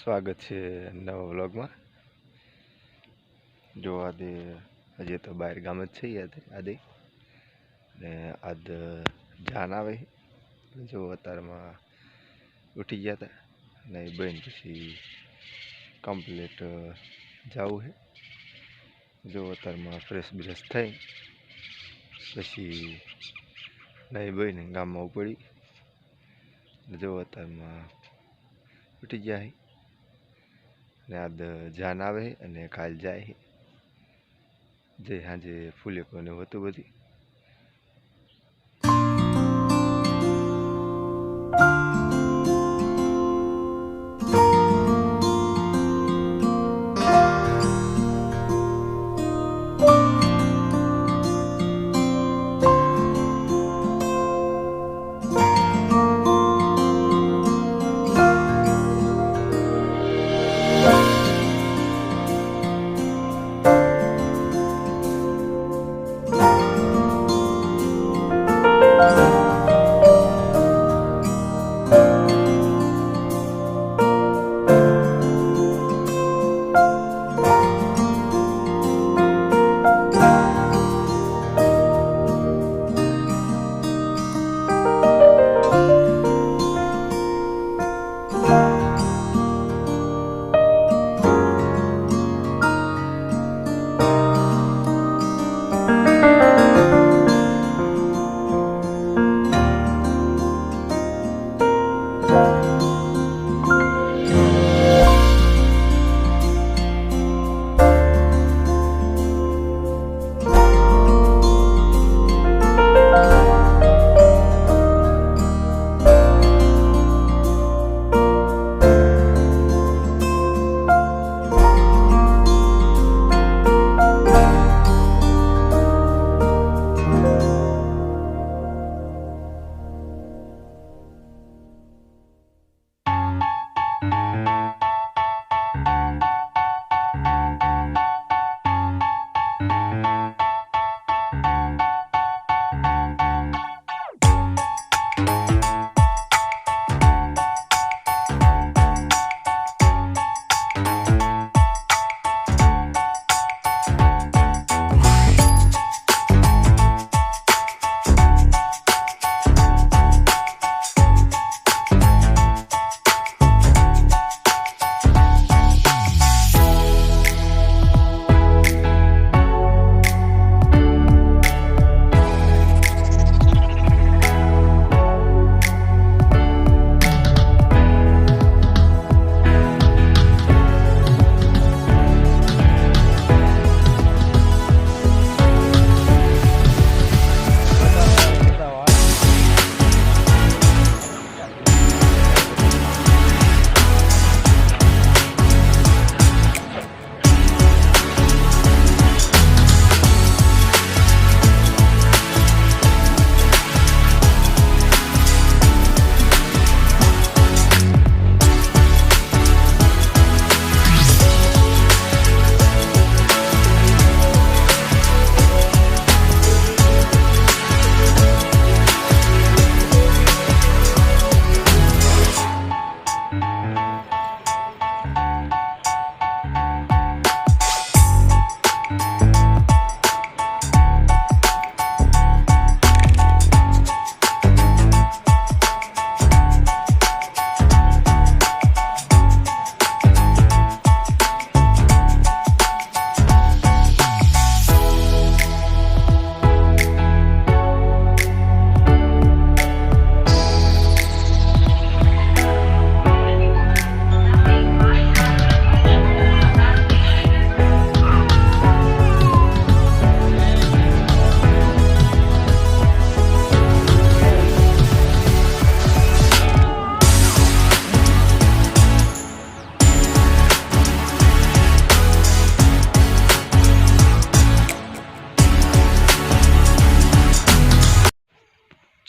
સ્વાગત છે નવા વ્લોગમાં। જો આજે હજી તો બહાર ગામ જ છે આદે ને આજ જાન આવે જો અત્યારમાં ઉઠી ગયા હતા ને બન પછી કમ્પ્લીટ જવું છે। જો અત્યારમાં ફ્રેશ બ્રેશ થઈ પછી નહીં બને ગામમાં ઉપડી જો અત્યારમાં ઉઠી ગયા છે ને આજ જાન આવે અને કાલ જાય જે સાંજે ફૂલે કોને હોતું બધી।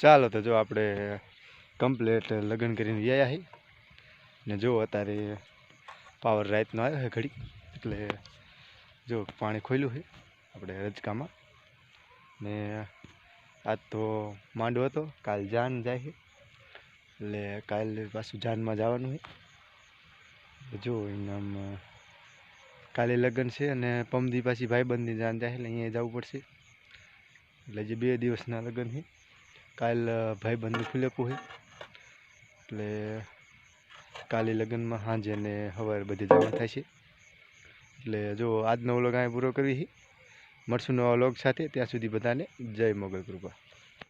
ચાલો તો જો આપણે કમ્પ્લીટ લગ્ન કરીને વ્યાયા હી ને જો અત્યારે પાવર રાતનો આવ્યો છે ઘડી એટલે જો પાણી ખોલ્યું છે આપણે રજકામાં ને આજ તો માંડવો હતો કાલ જાન જાય છે એટલે કાલે પાછું જાનમાં જવાનું છે જો એનામ કાલે લગ્ન છે અને પમદી પાછી ભાઈબંધની જાન જાય એટલે અહીંયા જવું પડશે. એટલે જે 2 દિવસના લગ્ન છે. કાલ ભાઈબંધનું ફૂલેપું છે એટલે કાલે લગ્નમાં સાંજે ને સવારે બધે જવાનું થાય છે. એટલે જો આજનો વ્લોગ અહીં પૂરો કરવી છે. મળશું નવા વ્લોગ સાથે. ત્યાં સુધી બધાને જય મોગલ કૃપા.